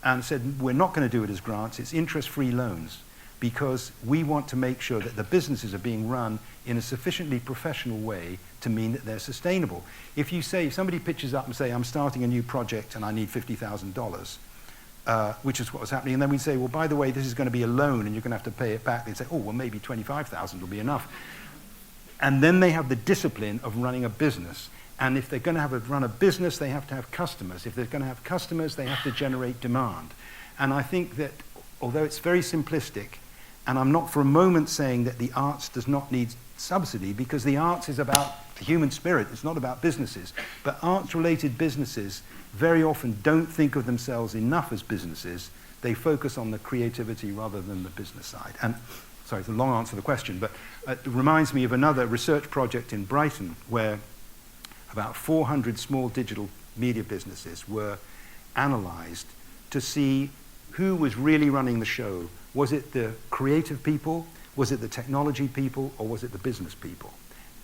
And said, we're not going to do it as grants, it's interest-free loans, because we want to make sure that the businesses are being run in a sufficiently professional way to mean that they're sustainable. If somebody pitches up and say, I'm starting a new project and I need $50,000, which is what was happening, and then we say, well, by the way, this is going to be a loan and you're going to have to pay it back. They'd say, oh, well, maybe 25,000 will be enough. And then they have the discipline of running a business. And if they're going to run a business, they have to have customers. If they're going to have customers, they have to generate demand. And I think that, although it's very simplistic, and I'm not for a moment saying that the arts does not need subsidy, because the arts is about the human spirit, it's not about businesses. But arts-related businesses very often don't think of themselves enough as businesses. They focus on the creativity rather than the business side. And sorry, it's a long answer to the question, but it reminds me of another research project in Brighton where about 400 small digital media businesses were analyzed to see who was really running the show, Was it the creative people? Was it the technology people? Or was it the business people?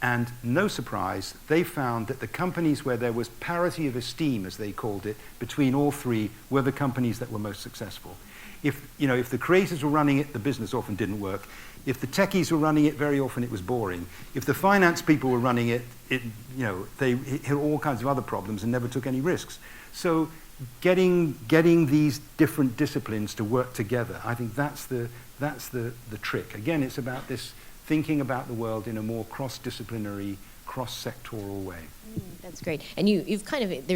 And no surprise, they found that the companies where there was parity of esteem, as they called it, between all three were the companies that were most successful. If the creators were running it, the business often didn't work. If the techies were running it, very often it was boring. If the finance people were running it, they had all kinds of other problems and never took any risks. So getting these different disciplines to work together, I think that's the trick. Again, it's about this thinking about the world in a more cross-disciplinary, cross-sectoral way. That's great. And you've kind of,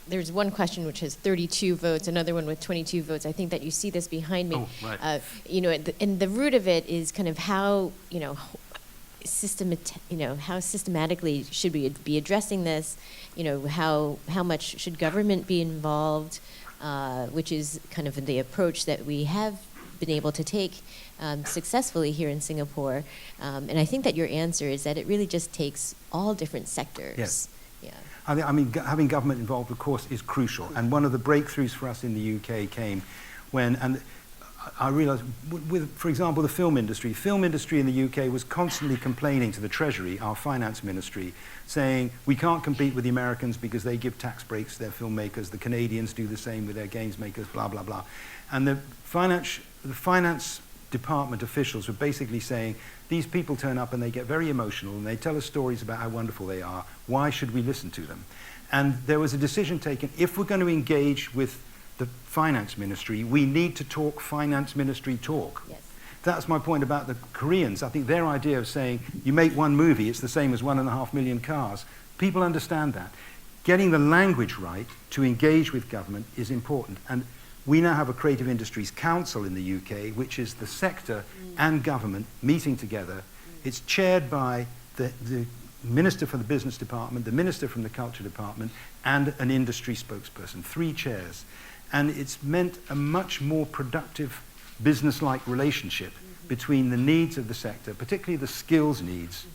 there's one question which has 32 votes, another one with 22 votes. I think that you see this behind me. Oh, right. And the root of it is kind of how, how systematically should we be addressing this? How much should government be involved? Which is kind of the approach that we have been able to take successfully here in Singapore. And I think that your answer is that it really just takes all different sectors. Yes. Yeah. I mean, having government involved, of course, is crucial. And one of the breakthroughs for us in the UK came when, and I realized, for example, the film industry. Film industry in the UK was constantly complaining to the Treasury, our finance ministry, saying, we can't compete with the Americans because they give tax breaks to their filmmakers. The Canadians do the same with their games makers, blah, blah, blah. And the finance department officials were basically saying, these people turn up and they get very emotional and they tell us stories about how wonderful they are. Why should we listen to them? And there was a decision taken, if we're going to engage with the finance ministry, we need to talk finance ministry talk. Yes. That's my point about the Koreans. I think their idea of saying, you make one movie, it's the same as 1.5 million cars. People understand that. Getting the language right to engage with government is important. And we now have a Creative Industries Council in the UK, which is the sector and government meeting together. It's chaired by the Minister for the Business Department, the Minister from the Culture Department, and an industry spokesperson, 3 chairs. And it's meant a much more productive business-like relationship between the needs of the sector, particularly the skills needs,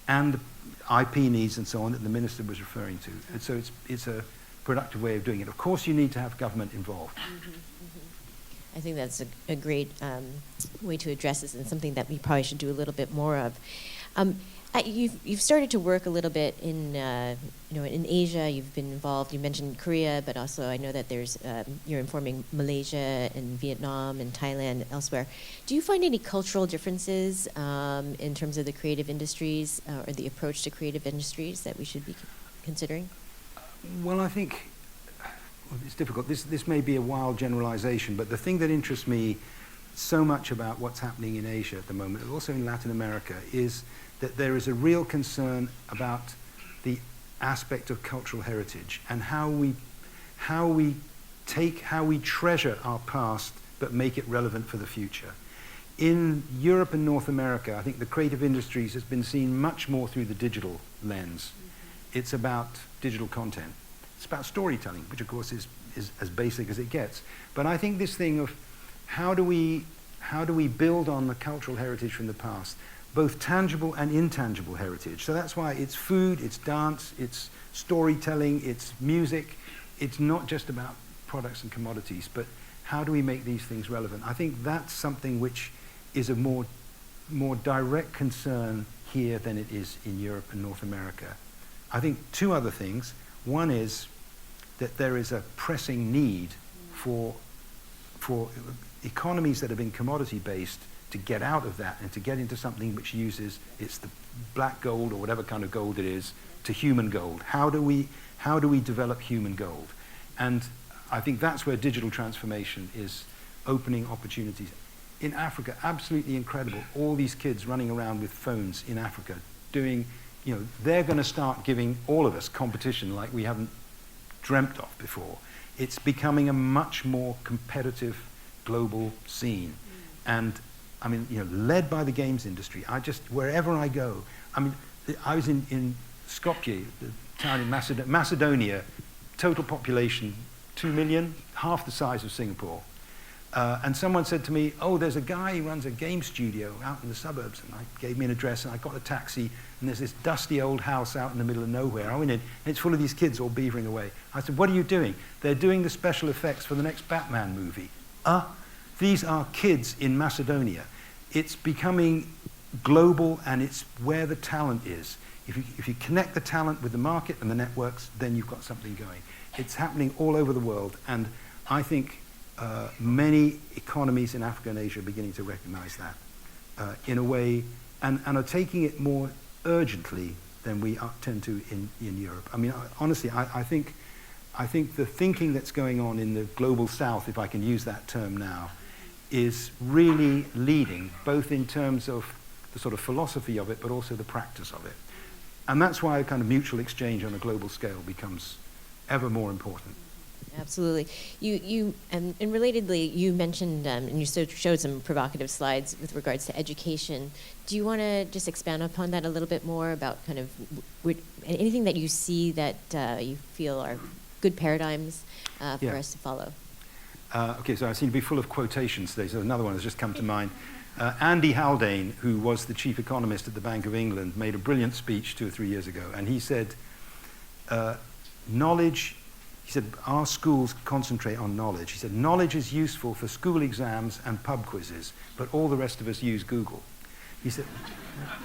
and the IP needs and so on that the Minister was referring to. And so it's a productive way of doing it. Of course, you need to have government involved. I think that's a great way to address this, and something that we probably should do a little bit more of. You've started to work a little bit in in Asia. You've been involved. You mentioned Korea, but also I know that there's you're informing Malaysia and Vietnam and Thailand, elsewhere. Do you find any cultural differences in terms of the creative industries or the approach to creative industries that we should be considering? Well, I think it's difficult. This may be a wild generalization, but the thing that interests me so much about what's happening in Asia at the moment, and also in Latin America, is that there is a real concern about the aspect of cultural heritage and how we treasure our past but make it relevant for the future. In Europe and North America, I think the creative industries has been seen much more through the digital lens. It's about digital content. It's about storytelling, which of course is as basic as it gets. But I think this thing of how do we build on the cultural heritage from the past, both tangible and intangible heritage. So that's why it's food, it's dance, it's storytelling, it's music. It's not just about products and commodities, but how do we make these things relevant? I think that's something which is a more direct concern here than it is in Europe and North America. I think 2 other things. One is that there is a pressing need for economies that have been commodity-based to get out of that and to get into something which uses, it's the black gold or whatever kind of gold it is, to human gold. How do we develop human gold? And I think that's where digital transformation is opening opportunities. In Africa, absolutely incredible. All these kids running around with phones in Africa doing, they're going to start giving all of us competition like we haven't dreamt of before. It's becoming a much more competitive global scene. And I mean, led by the games industry. Wherever I go, I was in Skopje, the town in Macedonia, total population 2 million, half the size of Singapore. And someone said to me, oh, there's a guy who runs a game studio out in the suburbs. And I gave me an address and I got a taxi, and there's this dusty old house out in the middle of nowhere. I went in and it's full of these kids all beavering away. I said, what are you doing? They're doing the special effects for the next Batman movie. These are kids in Macedonia. It's becoming global, and it's where the talent is. If you connect the talent with the market and the networks, then you've got something going. It's happening all over the world, and I think many economies in Africa and Asia are beginning to recognize that in a way, and are taking it more urgently than we tend to in Europe. I mean, honestly, I think the thinking that's going on in the global south, if I can use that term now, is really leading, both in terms of the sort of philosophy of it, but also the practice of it. And that's why a kind of mutual exchange on a global scale becomes ever more important. Absolutely. And relatedly, you mentioned, and you showed some provocative slides with regards to education. Do you want to just expand upon that a little bit more about kind of anything that you see that you feel are good paradigms for us to follow? Okay, so I seem to be full of quotations today, so another one has just come to mind. Andy Haldane, who was the chief economist at the Bank of England, made a brilliant speech 2 or 3 years ago, and he said, he said, our schools concentrate on knowledge. He said, knowledge is useful for school exams and pub quizzes, but all the rest of us use Google. He said,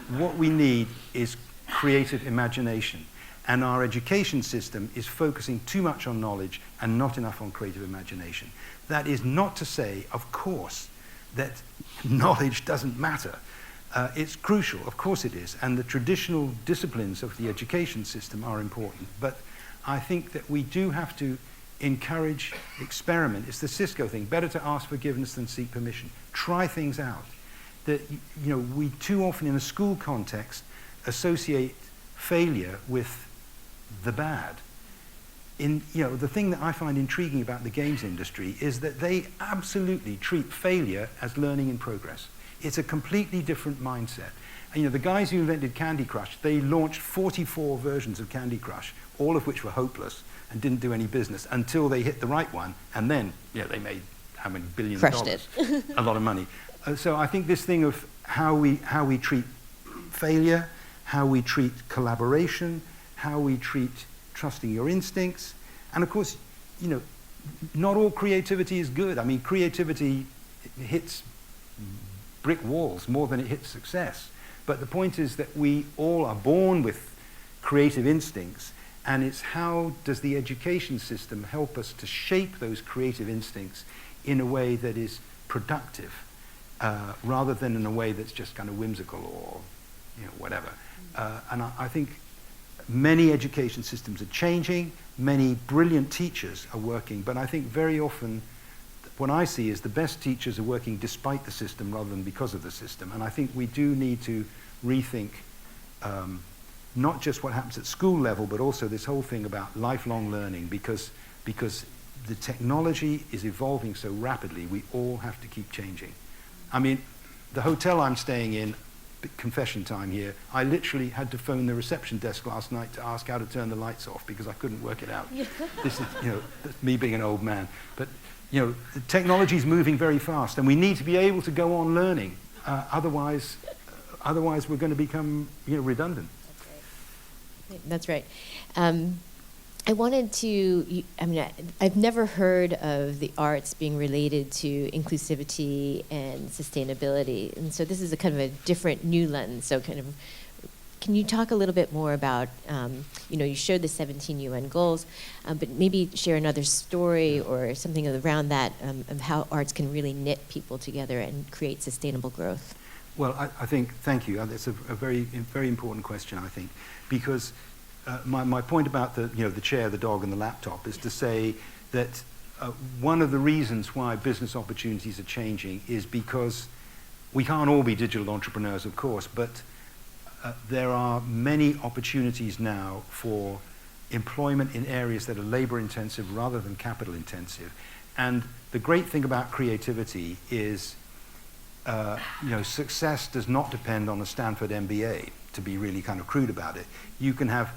what we need is creative imagination, and our education system is focusing too much on knowledge and not enough on creative imagination. That is not to say, of course, that knowledge doesn't matter. It's crucial, of course it is, and the traditional disciplines of the education system are important, but I think that we do have to encourage experiment. It's the Cisco thing, better to ask forgiveness than seek permission. Try things out. That, we too often in a school context associate failure with the bad. The thing that I find intriguing about the games industry is that they absolutely treat failure as learning in progress. It's a completely different mindset. And the guys who invented Candy Crush, they launched 44 versions of Candy Crush, all of which were hopeless and didn't do any business until they hit the right one, and then they made how many billions of dollars? A lot of money. So I think this thing of how we treat failure, how we treat collaboration, how we treat trusting your instincts, and of course, not all creativity is good. I mean, creativity hits brick walls more than it hits success. But the point is that we all are born with creative instincts, and it's how does the education system help us to shape those creative instincts in a way that is productive, rather than in a way that's just kind of whimsical or whatever. And I think many education systems are changing, many brilliant teachers are working, but I think very often what I see is the best teachers are working despite the system rather than because of the system. And I think we do need to rethink not just what happens at school level, but also this whole thing about lifelong learning, because the technology is evolving so rapidly, we all have to keep changing. I mean, the hotel I'm staying in, confession time here, I literally had to phone the reception desk last night to ask how to turn the lights off because I couldn't work it out. This is, that's me being an old man. But, the technology is moving very fast, and we need to be able to go on learning. Otherwise, we're going to become, redundant. That's right. I wanted to, I've never heard of the arts being related to inclusivity and sustainability. And so this is a kind of a different new lens. So can you talk a little bit more about, you showed the 17 UN goals, but maybe share another story or something around that of how arts can really knit people together and create sustainable growth. Well, I think, thank you. That's a very, very important question, I think, because my point about the chair, the dog, and the laptop is to say that one of the reasons why business opportunities are changing is because we can't all be digital entrepreneurs, of course, but there are many opportunities now for employment in areas that are labor intensive rather than capital intensive. And the great thing about creativity is success does not depend on a Stanford MBA, to be really kind of crude about it. You can have,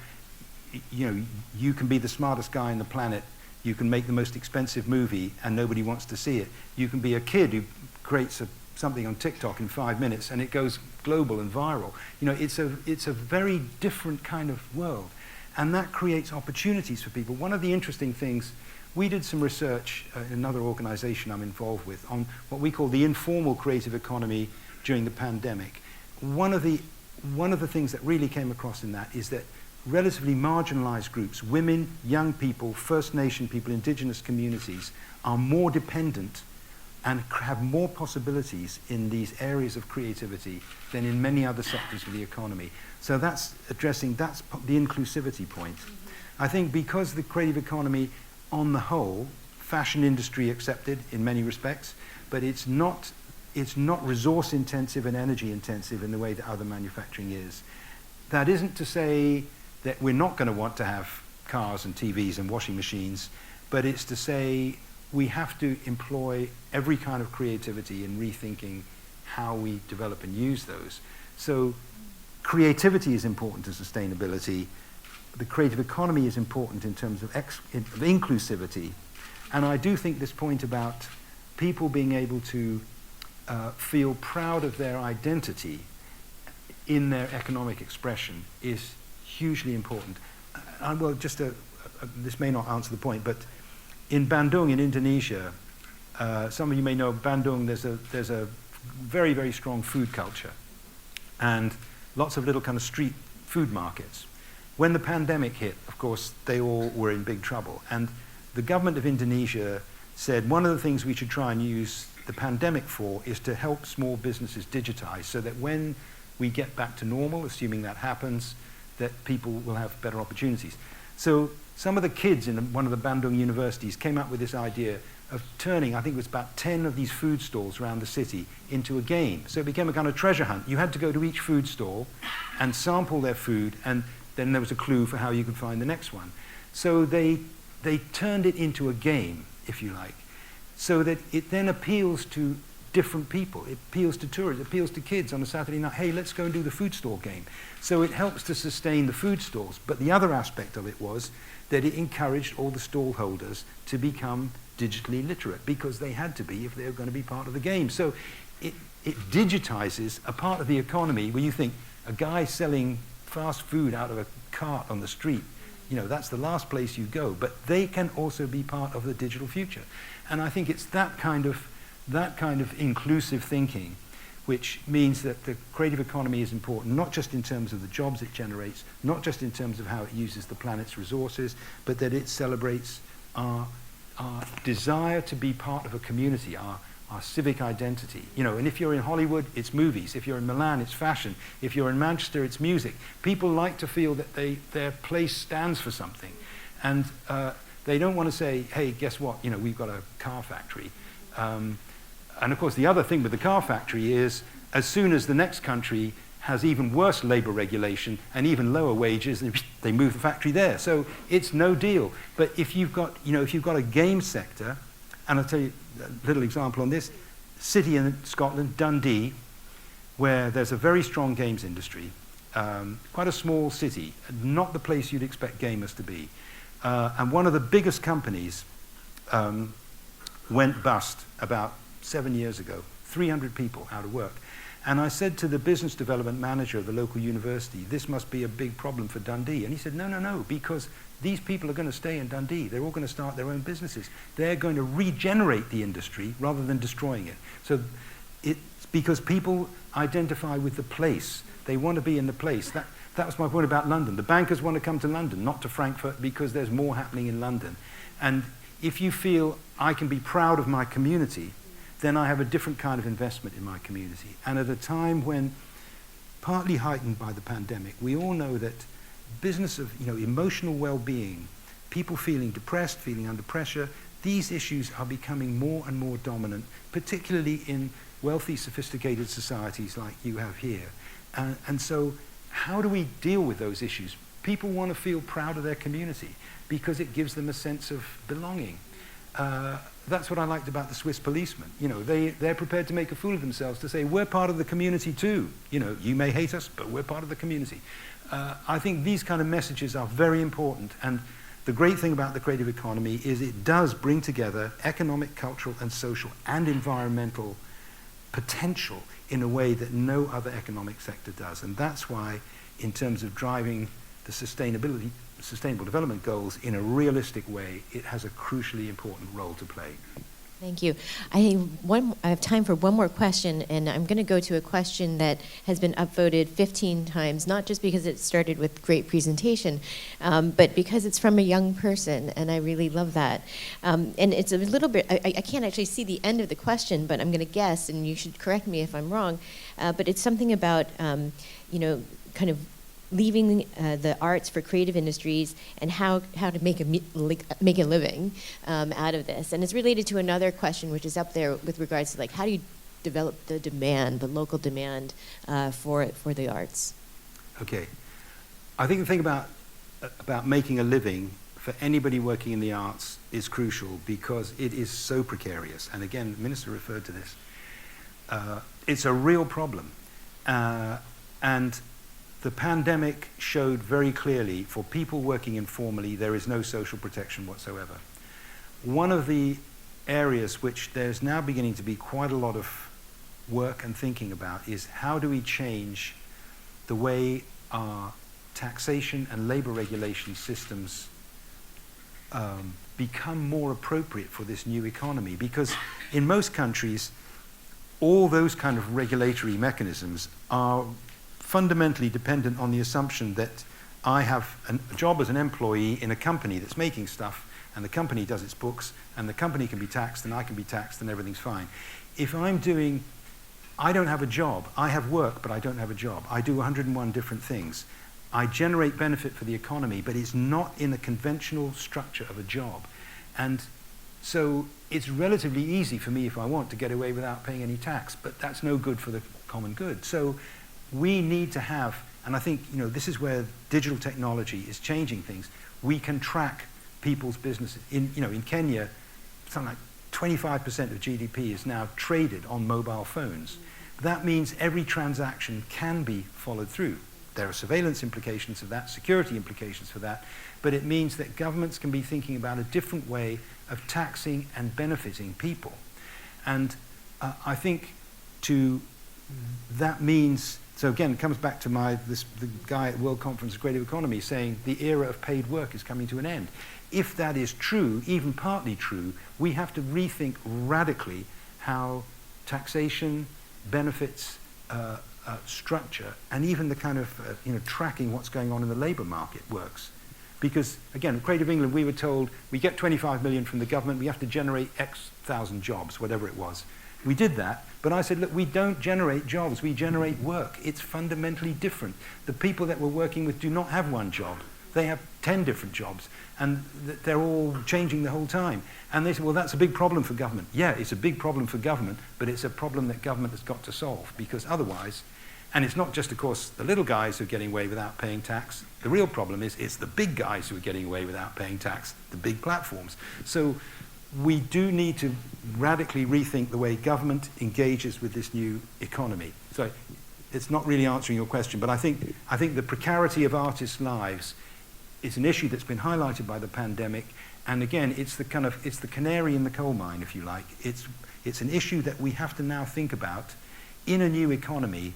you can be the smartest guy on the planet, you can make the most expensive movie and nobody wants to see it. You can be a kid who creates something on TikTok in 5 minutes and it goes global and viral. It's a very different kind of world, and that creates opportunities for people. One of the interesting things we did some research in another organization I'm involved with on what we call the informal creative economy during the pandemic. One of the things that really came across in that is that relatively marginalized groups, women, young people, First Nation people, indigenous communities, are more dependent and have more possibilities in these areas of creativity than in many other sectors of the economy. So that's the inclusivity point. I think because the creative economy, on the whole, fashion industry accepted in many respects, but it's not resource intensive and energy intensive in the way that other manufacturing is. That isn't to say that we're not going to want to have cars and TVs and washing machines, but it's to say we have to employ every kind of creativity in rethinking how we develop and use those. So creativity is important to sustainability. The creative economy is important in terms of inclusivity. And I do think this point about people being able to feel proud of their identity in their economic expression is hugely important. Well, this may not answer the point, but in Bandung in Indonesia, some of you may know Bandung, there's a very, very strong food culture and lots of little kind of street food markets. When the pandemic hit, of course, they all were in big trouble. And the government of Indonesia said one of the things we should try and use the pandemic for is to help small businesses digitize so that when we get back to normal, assuming that happens, that people will have better opportunities. So some of the kids in one of the Bandung universities came up with this idea of turning, I think it was about 10 of these food stalls around the city into a game. So it became a kind of treasure hunt. You had to go to each food stall and sample their food, and then there was a clue for how you could find the next one. So they turned it into a game, if you like, so that it then appeals to different people. It appeals to tourists, it appeals to kids on a Saturday night. Hey, let's go and do the food stall game. So it helps to sustain the food stalls. But the other aspect of it was that it encouraged all the stall holders to become digitally literate because they had to be if they were going to be part of the game. So it digitizes a part of the economy where you think a guy selling fast food out of a cart on the street, that's the last place you go. But they can also be part of the digital future. And I think it's that kind of inclusive thinking which means that the creative economy is important, not just in terms of the jobs it generates, not just in terms of how it uses the planet's resources, but that it celebrates our desire to be part of a community, our civic identity. And if you're in Hollywood, it's movies. If you're in Milan, it's fashion. If you're in Manchester, it's music. People like to feel that their place stands for something. And they don't want to say, hey, guess what? We've got a car factory. And of course, the other thing with the car factory is as soon as the next country has even worse labor regulation and even lower wages, they move the factory there. So it's no deal. But if you've got a game sector, and I'll tell you a little example on this, city in Scotland, Dundee, where there's a very strong games industry, quite a small city, not the place you'd expect gamers to be. And one of the biggest companies went bust about 7 years ago, 300 people out of work. And I said to the business development manager of the local university, this must be a big problem for Dundee. And he said, no, because these people are going to stay in Dundee. They're all going to start their own businesses. They're going to regenerate the industry rather than destroying it. So it's because people identify with the place. They want to be in the place. That was my point about London. The bankers want to come to London, not to Frankfurt, because there's more happening in London. And if you feel I can be proud of my community, then I have a different kind of investment in my community. And at a time when, partly heightened by the pandemic, we all know that business of emotional well-being, people feeling depressed, feeling under pressure, these issues are becoming more and more dominant, particularly in wealthy, sophisticated societies like you have here. And so how do we deal with those issues? People want to feel proud of their community because it gives them a sense of belonging. That's what I liked about the Swiss policemen. They're prepared to make a fool of themselves to say, we're part of the community too. You may hate us, but we're part of the community. I think these kind of messages are very important. And the great thing about the creative economy is it does bring together economic, cultural, and social and environmental potential in a way that no other economic sector does. And that's why, in terms of driving the sustainable development goals in a realistic way, it has a crucially important role to play. Thank you. I have time for one more question, and I'm going to go to a question that has been upvoted 15 times, not just because it started with great presentation, but because it's from a young person, and I really love that. And it's a little bit, I can't actually see the end of the question, but I'm going to guess, and you should correct me if I'm wrong, but it's something about, kind of leaving the arts for creative industries and how to make a living out of this. And it's related to another question which is up there with regards to how do you develop the demand, the local demand for the arts? Okay. I think the thing about making a living for anybody working in the arts is crucial because it is so precarious. And again, the Minister referred to this. It's a real problem. And the pandemic showed very clearly for people working informally, there is no social protection whatsoever. One of the areas which there's now beginning to be quite a lot of work and thinking about is how do we change the way our taxation and labor regulation systems become more appropriate for this new economy. Because in most countries, all those kind of regulatory mechanisms are fundamentally dependent on the assumption that I have a job as an employee in a company that's making stuff, and the company does its books, and the company can be taxed, and I can be taxed, and everything's fine. If I don't have a job, I have work, but I don't have a job. I do 101 different things. I generate benefit for the economy, but it's not in the conventional structure of a job. And so it's relatively easy for me, if I want, to get away without paying any tax, but that's no good for the common good. So we need to have, and I think this is where digital technology is changing things. We can track people's businesses. In Kenya, something like 25% of GDP is now traded on mobile phones. That means every transaction can be followed through. There are surveillance implications of that, security implications for that, but it means that governments can be thinking about a different way of taxing and benefiting people. And I think that means, so again, it comes back to the guy at World Conference of Creative Economy saying the era of paid work is coming to an end. If that is true, even partly true, we have to rethink radically how taxation, benefits, structure, and even the kind of tracking what's going on in the labor market works. Because again, at Creative England, we were told we get 25 million from the government, we have to generate X thousand jobs, whatever it was. We did that, but I said, look, we don't generate jobs, we generate work. It's fundamentally different. The people that we're working with do not have one job. They have 10 different jobs, and they're all changing the whole time. And they said, well, that's a big problem for government. Yeah, it's a big problem for government, but it's a problem that government has got to solve, because otherwise, and it's not just, of course, the little guys who are getting away without paying tax. The real problem is it's the big guys who are getting away without paying tax, the big platforms. So we do need to radically rethink the way government engages with this new economy. So it's not really answering your question, but I think the precarity of artists' lives is an issue that's been highlighted by the pandemic, and again, it's the canary in the coal mine, if you like. It's an issue that we have to now think about in a new economy.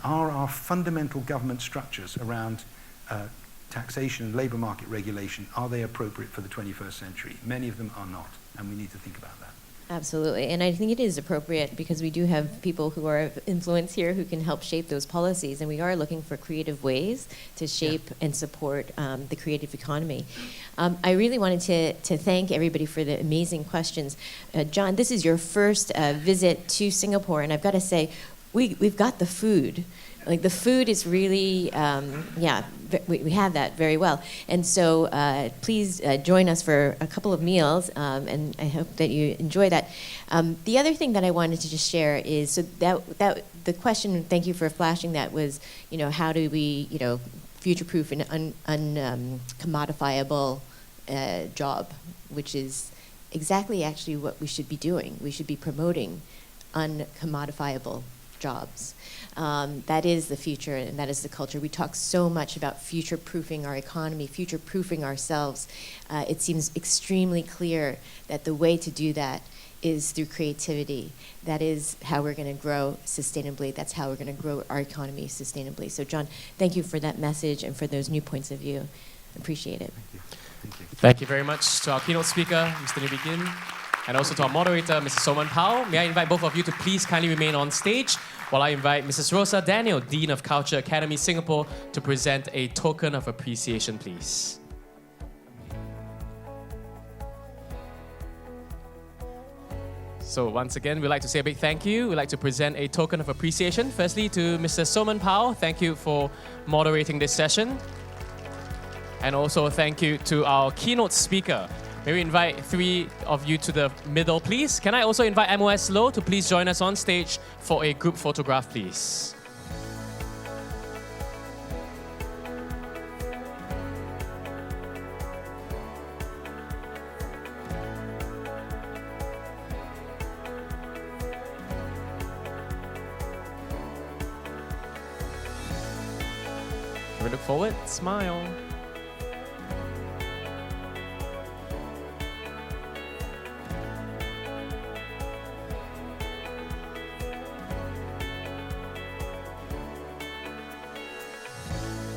Are our fundamental government structures around taxation and labor market regulation, are they appropriate for the 21st century? Many of them are not, and we need to think about that. Absolutely, and I think it is appropriate because we do have people who are of influence here who can help shape those policies, and we are looking for creative ways to shape and support the creative economy. I really wanted to thank everybody for the amazing questions. John, this is your first visit to Singapore, and I've got to say, we've got the food. Like the food is really, we have that very well. And so please join us for a couple of meals, and I hope that you enjoy that. The other thing that I wanted to just share is, so that the question, thank you for flashing that, was, how do we, future-proof an uncommodifiable job, which is exactly actually what we should be doing. We should be promoting uncommodifiable jobs. That is the future, and that is the culture. We talk so much about future-proofing our economy, future-proofing ourselves. It seems extremely clear that the way to do that is through creativity. That is how we're going to grow sustainably. That's how we're going to grow our economy sustainably. So John, thank you for that message and for those new points of view. Appreciate it. Thank you. Thank you. Thank you very much to our keynote speaker, Mr. Nubigin, and also to our moderator, Mrs. Soman Pao. May I invite both of you to please kindly remain on stage while I invite Mrs. Rosa Daniel, Dean of Culture Academy Singapore, to present a token of appreciation, please. So once again, we'd like to say a big thank you. We'd like to present a token of appreciation. Firstly, to Mr. Soman Pao, thank you for moderating this session. And also thank you to our keynote speaker. May we invite 3 of you to the middle, please. Can I also invite MOS Low to please join us on stage for a group photograph, please. Can we look forward? Smile.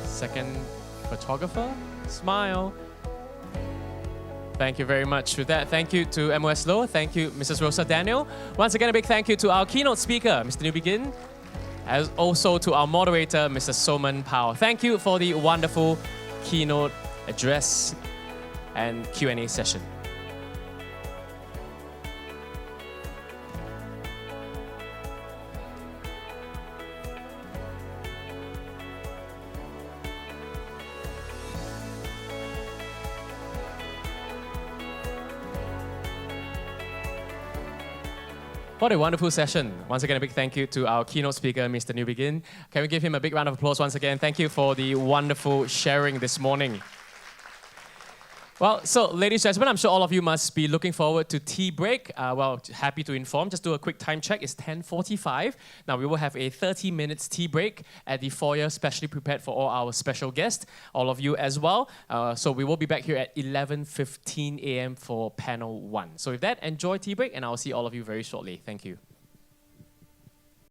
Second photographer, smile. Thank you very much for that. Thank you to MOS Low. Thank you, Mrs. Rosa Daniel. Once again, a big thank you to our keynote speaker, Mr. Nubigin, as also to our moderator, Mr. Soman Pao. Thank you for the wonderful keynote address and Q&A session. What a wonderful session. Once again, a big thank you to our keynote speaker, Mr. Nubigin. Can we give him a big round of applause once again? Thank you for the wonderful sharing this morning. Well, so ladies and gentlemen, I'm sure all of you must be looking forward to tea break. Well, happy to inform, just do a quick time check, it's 10:45. Now we will have a 30 minutes tea break at the foyer, specially prepared for all our special guests, all of you as well. So we will be back here at 11:15 a.m. for panel 1. So with that, enjoy tea break and I'll see all of you very shortly. Thank you.